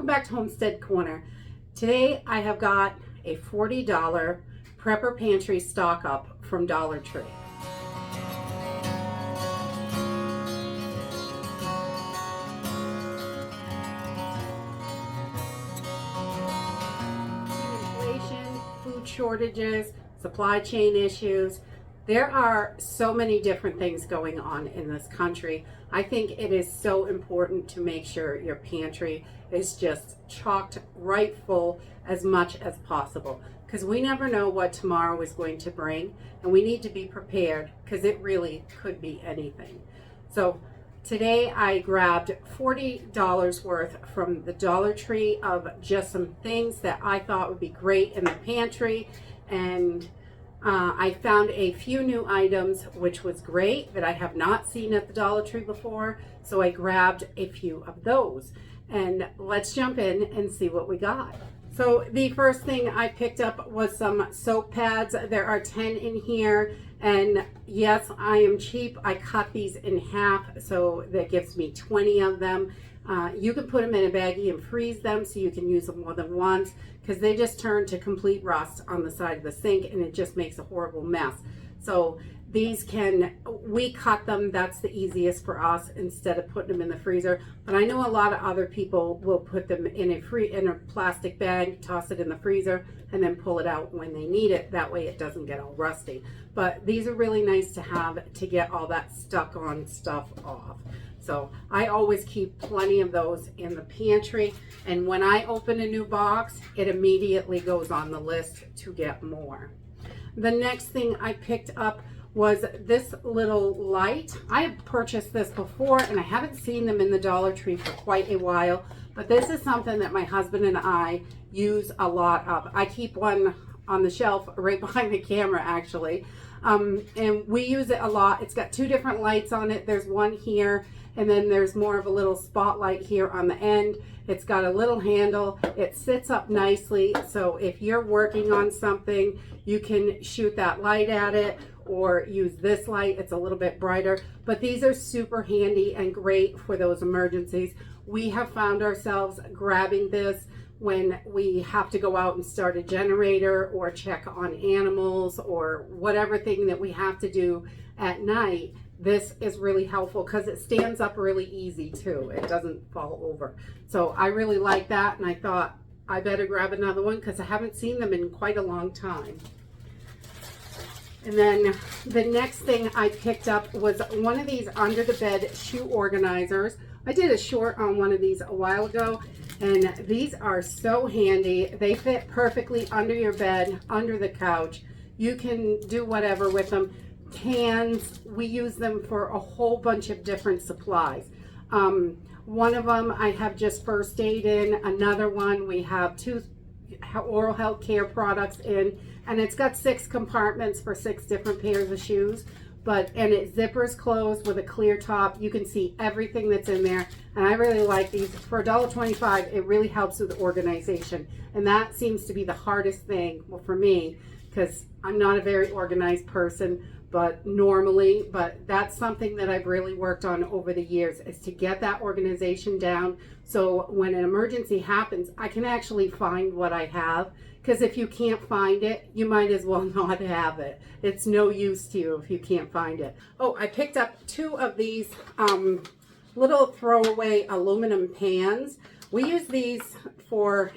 Welcome back to Homestead Corner. Today I have got a $40 Prepper Pantry stock up from Dollar Tree. Inflation, food shortages, supply chain issues. There are so many different things going on in this country. I think it is so important to make sure your pantry is just chocked right full as much as possible, because we never know what tomorrow is going to bring, and we need to be prepared because it really could be anything. So today I grabbed $40 worth from the Dollar Tree of just some things that I thought would be great in the pantry, and I found a few new items, which was great, that I have not seen at the Dollar Tree before. So I grabbed a few of those. And let's jump in and see what we got. So the first thing I picked up was some soap pads. There are 10 in here. And yes, I am cheap. I cut these in half, so that gives me 20 of them. You can put them in a baggie and freeze them so you can use them more than once, because they just turn to complete rust on the side of the sink and it just makes a horrible mess. So these we cut them, that's the easiest for us, instead of putting them in the freezer. But I know a lot of other people will put them in a plastic bag, toss it in the freezer, and then pull it out when they need it. That way it doesn't get all rusty. But these are really nice to have to get all that stuck on stuff off. So I always keep plenty of those in the pantry, and when I open a new box, it immediately goes on the list to get more. The next thing I picked up was this little light. I have purchased this before and I haven't seen them in the Dollar Tree for quite a while, but this is something that my husband and I use a lot of. I keep one on the shelf right behind the camera, actually, and we use it a lot. It's got two different lights on it. There's one here, and then there's more of a little spotlight here on the end. It's got a little handle. It sits up nicely, so if you're working on something, you can shoot that light at it or use this light. It's a little bit brighter, but these are super handy and great for those emergencies. We have found ourselves grabbing this when we have to go out and start a generator or check on animals or whatever thing that we have to do at night. This is really helpful because it stands up really easy too. It doesn't fall over. So I really like that, and I thought I better grab another one because I haven't seen them in quite a long time. And then the next thing I picked up was one of these under the bed shoe organizers. I did a short on one of these a while ago, and these are so handy. They fit perfectly under your bed, under the couch. You can do whatever with them. Cans, we use them for a whole bunch of different supplies. One of them I have just first aid in. Another one we have two oral health care products in, and it's got 6 compartments for 6 different pairs of shoes. And it zippers closed with a clear top. You can see everything that's in there, and I really like these. For $1.25, it really helps with organization, and that seems to be the hardest thing, well, for me, because I'm not a very organized person, but that's something that I've really worked on over the years, is to get that organization down, so when an emergency happens, I can actually find what I have. Because if you can't find it, you might as well not have it. It's no use to you if you can't find it. Oh, I picked up 2 of these little throwaway aluminum pans. We use these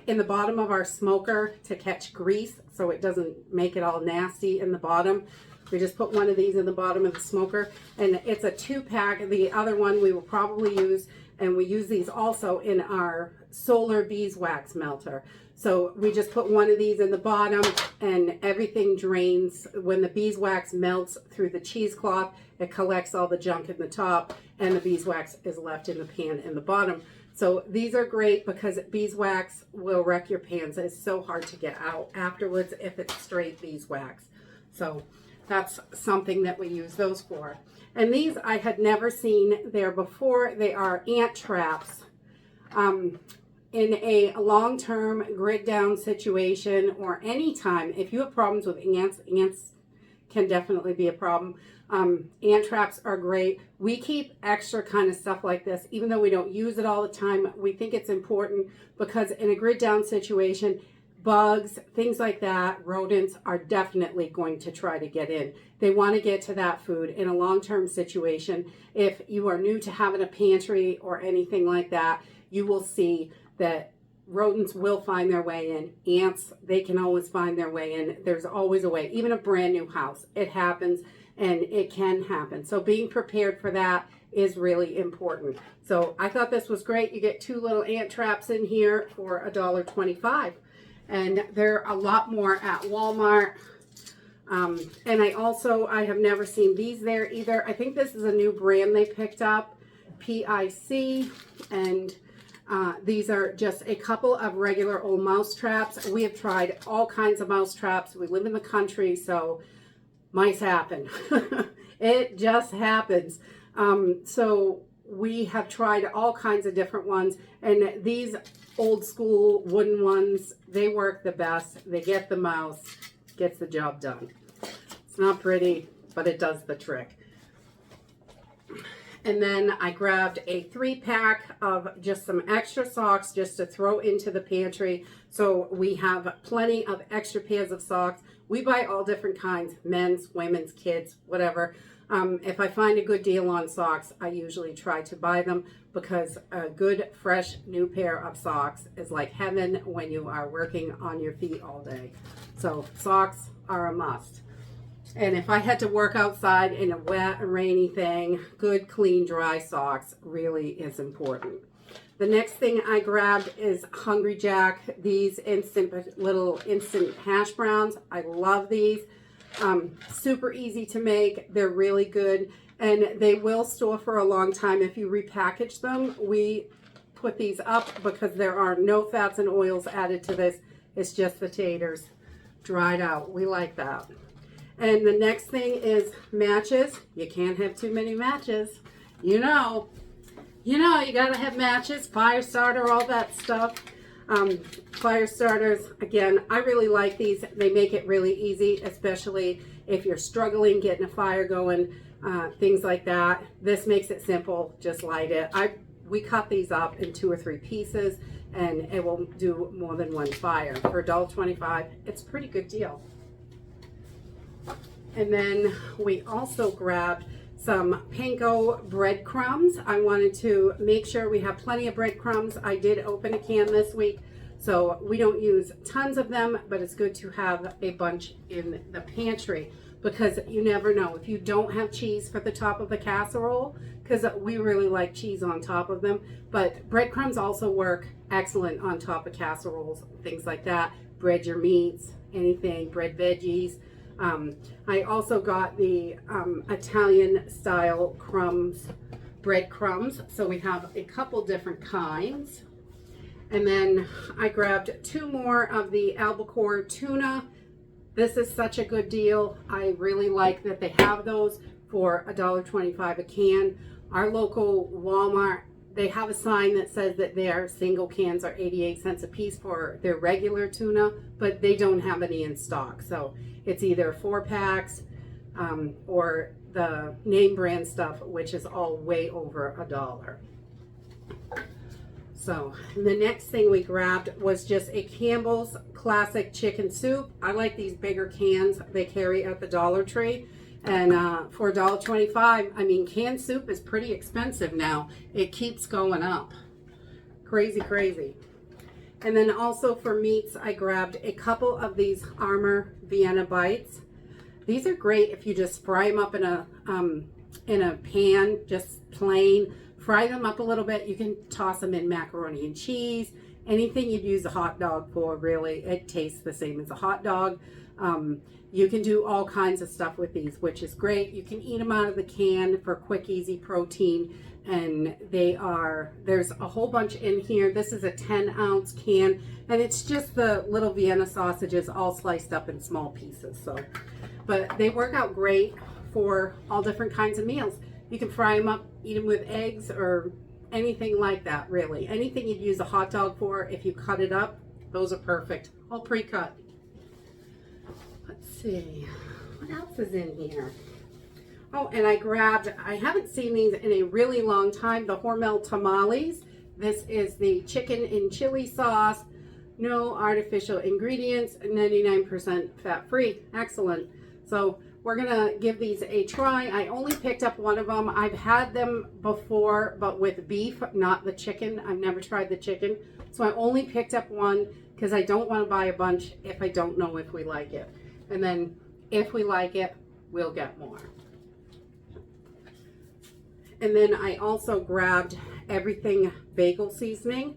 in the bottom of our smoker to catch grease, so it doesn't make it all nasty in the bottom. We just put one of these in the bottom of the smoker, and it's a 2-pack. The other one we will probably use, and we use these also in our solar beeswax melter. So we just put one of these in the bottom, and everything drains. When the beeswax melts through the cheesecloth, it collects all the junk in the top, and the beeswax is left in the pan in the bottom. So these are great because beeswax will wreck your pans. It's so hard to get out afterwards if it's straight beeswax. So that's something that we use those for. And these I had never seen there before. They are ant traps. In a long-term grid down situation, or any time, if you have problems with ants can definitely be a problem. Ant traps are great. We keep extra kind of stuff like this, even though we don't use it all the time. We think it's important because in a grid down situation, bugs, things like that, rodents are definitely going to try to get in. They want to get to that food in a long-term situation. If you are new to having a pantry or anything like that, you will see that rodents will find their way in. Ants, they can always find their way in. There's always a way. Even a brand new house, it happens, and it can happen. So being prepared for that is really important. So I thought this was great. You get 2 little ant traps in here for $1.25. And there are a lot more at Walmart. And I have never seen these there either. I think this is a new brand they picked up, PIC, and these are just a couple of regular old mouse traps. We have tried all kinds of mouse traps. We live in the country, so mice happen. It just happens. So we have tried all kinds of different ones, and these old school wooden ones, they work the best. They get the mouse, gets the job done. It's not pretty, but it does the trick. And then I grabbed a 3-pack of just some extra socks just to throw into the pantry. So we have plenty of extra pairs of socks. We buy all different kinds, men's, women's, kids, whatever. If I find a good deal on socks, I usually try to buy them because a good, fresh, new pair of socks is like heaven when you are working on your feet all day. So socks are a must. And if I had to work outside in a wet and rainy thing, good, clean, dry socks really is important. The next thing I grabbed is Hungry Jack, these little instant hash browns. I love these. Super easy to make. They're really good, and they will store for a long time if you repackage them. We put these up because there are no fats and oils added to this. It's just the taters dried out. We like that. And the next thing is matches. You can't have too many matches. You know, you gotta have matches, fire starter, all that stuff. Fire starters, again, I really like these. They make it really easy, especially if you're struggling getting a fire going, things like that. This makes it simple. Just light it. We cut these up in 2 or 3 pieces, and it will do more than one fire. For $1.25, it's a pretty good deal. And then we also grabbed some panko breadcrumbs. I wanted to make sure we have plenty of breadcrumbs. I did open a can this week, so we don't use tons of them, but it's good to have a bunch in the pantry because you never know. If you don't have cheese for the top of the casserole, because we really like cheese on top of them, but breadcrumbs also work excellent on top of casseroles, things like that. Bread your meats, anything, bread veggies. I also got the Italian style crumbs, breadcrumbs. So we have a couple different kinds. And then I grabbed 2 more of the albacore tuna. This is such a good deal. I really like that they have those for $1.25 a can. Our local Walmart, they have a sign that says that their single cans are 88 cents a piece for their regular tuna, but they don't have any in stock. So it's either 4 packs or the name brand stuff, which is all way over $1. So the next thing we grabbed was just a Campbell's classic chicken soup. I like these bigger cans they carry at the Dollar Tree. And for $1.25, I mean, canned soup is pretty expensive now. It keeps going up. Crazy, crazy. And then also for meats, I grabbed a couple of these Armour Vienna bites. These are great if you just fry them up in a pan, just plain. Fry them up a little bit. You can toss them in macaroni and cheese. Anything you'd use a hot dog for, really. It tastes the same as a hot dog. You can do all kinds of stuff with these, which is great. You can eat them out of the can for quick, easy protein. And there's a whole bunch in here. This is a 10-ounce can, and it's just the little Vienna sausages all sliced up in small pieces. So, but they work out great for all different kinds of meals. You can fry them up, eat them with eggs or anything like that, really. Anything you'd use a hot dog for, if you cut it up, those are perfect. All pre-cut. Let's see. what else is in here? Oh, and I grabbed, I haven't seen these in a really long time, the Hormel Tamales. This is the chicken and chili sauce, no artificial ingredients, 99% fat-free. Excellent. So we're gonna give these a try. I only picked up one of them. I've had them before, but with beef, not the chicken. I've never tried the chicken. So I only picked up one because I don't want to buy a bunch if I don't know if we like it. And then if we like it, we'll get more. And then I also grabbed everything bagel seasoning.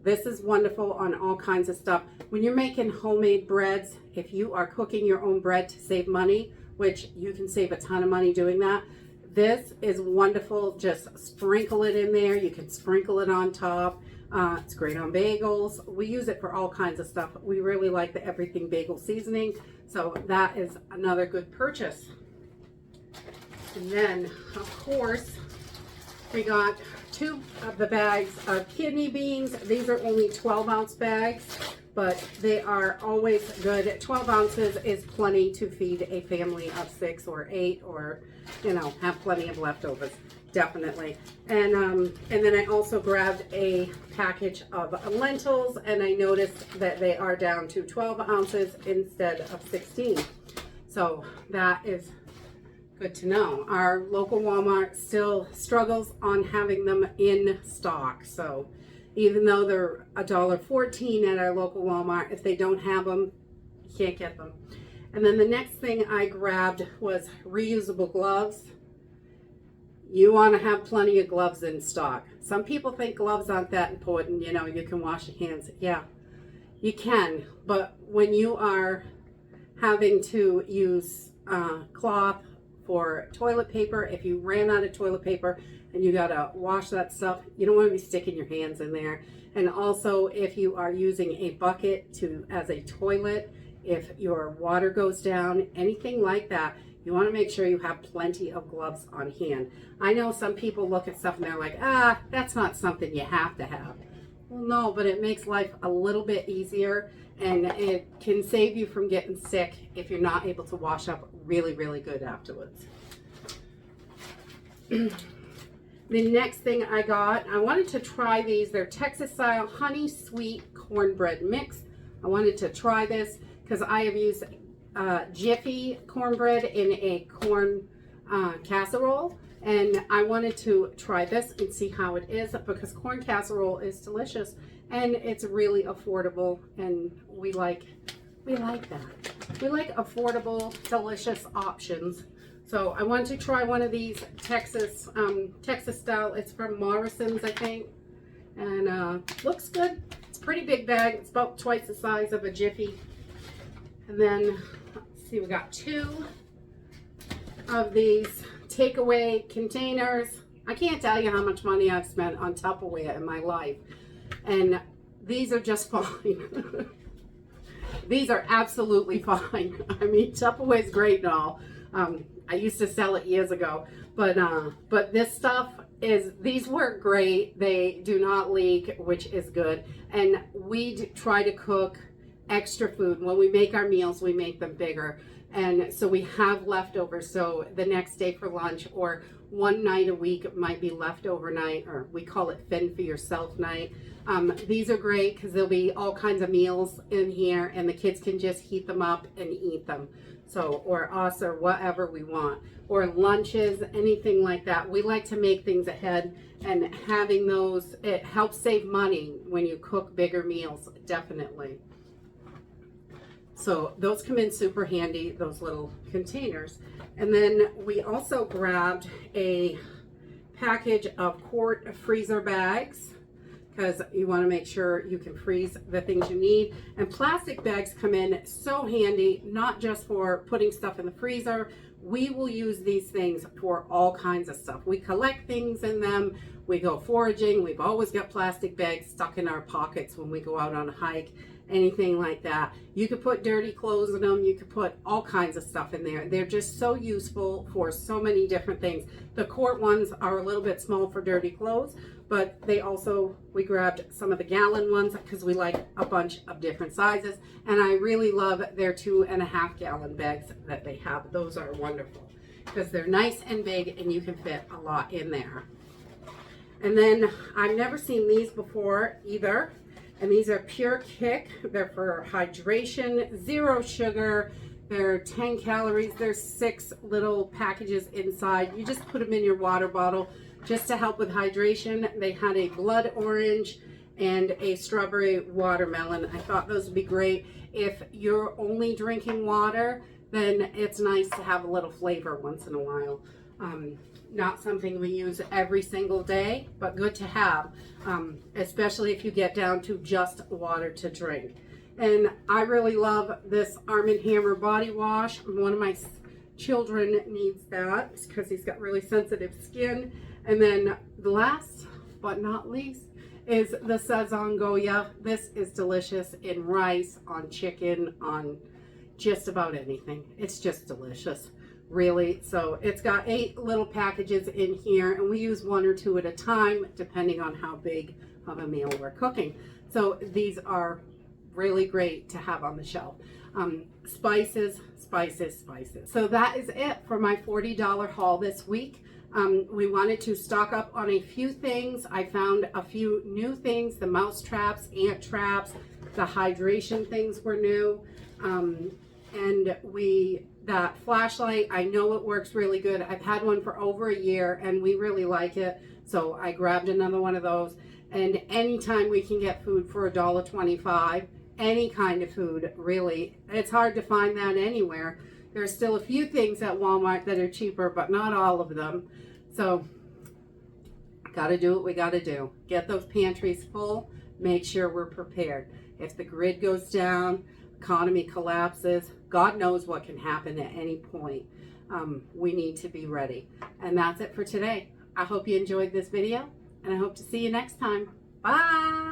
This is wonderful on all kinds of stuff. When you're making homemade breads, if you are cooking your own bread to save money, which you can save a ton of money doing that, this is wonderful. Just sprinkle it in there. You can sprinkle it on top. It's great on bagels. We use it for all kinds of stuff. We really like the everything bagel seasoning. So that is another good purchase. And then, of course, we got 2 of the bags of kidney beans. These are only 12-ounce bags, but they are always good. 12 ounces is plenty to feed a family of 6 or 8, or, you know, have plenty of leftovers, definitely. And then I also grabbed a package of lentils, and I noticed that they are down to 12 ounces instead of 16. So that is good to know. Our local Walmart still struggles on having them in stock. So even though they're $1.14 at our local Walmart, if they don't have them, you can't get them. And then the next thing I grabbed was reusable gloves. You want to have plenty of gloves in stock. Some people think gloves aren't that important. You know, you can wash your hands. Yeah, you can. But when you are having to use cloth for toilet paper, if you ran out of toilet paper and you gotta wash that stuff, you don't want to be sticking your hands in there. And also, if you are using a bucket as a toilet, if your water goes down, anything like that, you want to make sure you have plenty of gloves on hand. I know some people look at stuff and they're like, that's not something you have to have. Well, no, but it makes life a little bit easier, and it can save you from getting sick if you're not able to wash up really, really good afterwards. The next thing I got, I wanted to try these. They're Texas style honey sweet cornbread mix. I wanted to try this because I have used Jiffy cornbread in a corn casserole, and I wanted to try this and see how it is, because corn casserole is delicious and it's really affordable, and we like that. We like affordable, delicious options. So I wanted to try one of these Texas style. It's from Morrison's, I think, and looks good. It's a pretty big bag. It's about twice the size of a Jiffy. And then let's see, we got 2 of these takeaway containers. I can't tell you how much money I've spent on Tupperware in my life, and these are just fine. These are absolutely fine. I mean, Tupperware is great and all. I used to sell it years ago, but this stuff these work great. They do not leak, which is good. And we try to cook extra food. When we make our meals, we make them bigger. And so we have leftovers. So the next day for lunch, or one night a week, it might be leftover night, or we call it fend for yourself night. These are great because there'll be all kinds of meals in here, and the kids can just heat them up and eat them. So, or us, or whatever we want, or lunches, anything like that. We like to make things ahead, and having those, it helps save money when you cook bigger meals, definitely. So those come in super handy, those little containers. And then we also grabbed a package of quart freezer bags, because you want to make sure you can freeze the things you need. And plastic bags come in so handy, not just for putting stuff in the freezer. We will use these things for all kinds of stuff. We collect things in them. We go foraging. We've always got plastic bags stuck in our pockets when we go out on a hike, anything like that. You could put dirty clothes in them. You could put all kinds of stuff in there. They're just so useful for so many different things. The quart ones are a little bit small for dirty clothes, but we grabbed some of the gallon ones because we like a bunch of different sizes, and I really love their 2.5 gallon bags that they have. Those are wonderful because they're nice and big and you can fit a lot in there. And then I've never seen these before either, and these are Pure Kick. They're for hydration, 0 sugar. They're 10 calories. There's 6 little packages inside. You just put them in your water bottle just to help with hydration. They had a blood orange and a strawberry watermelon. I thought those would be great. If you're only drinking water, then it's nice to have a little flavor once in a while. Not something we use every single day, but good to have, especially if you get down to just water to drink. And I really love this Arm & Hammer body wash. One of my children needs that because he's got really sensitive skin. And then the last but not least is the Sazon Goya. This is delicious in rice, on chicken, on just about anything. It's just delicious, really. So it's got 8 little packages in here, and we use 1 or 2 at a time depending on how big of a meal we're cooking. So these are really great to have on the shelf. Spices. So that is it for my $40 haul this week. We wanted to stock up on a few things. I found a few new things. The mouse traps, ant traps, the hydration things were new. And that flashlight, I know it works really good. I've had one for over a year and we really like it. So I grabbed another one of those. And anytime we can get food for $1.25, any kind of food, really, it's hard to find that anywhere. There's still a few things at Walmart that are cheaper, but not all of them. So gotta do what we gotta do. Get those pantries full, make sure we're prepared. If the grid goes down, economy collapses, God knows what can happen at any point. We need to be ready. And that's it for today. I hope you enjoyed this video, and I hope to see you next time. Bye.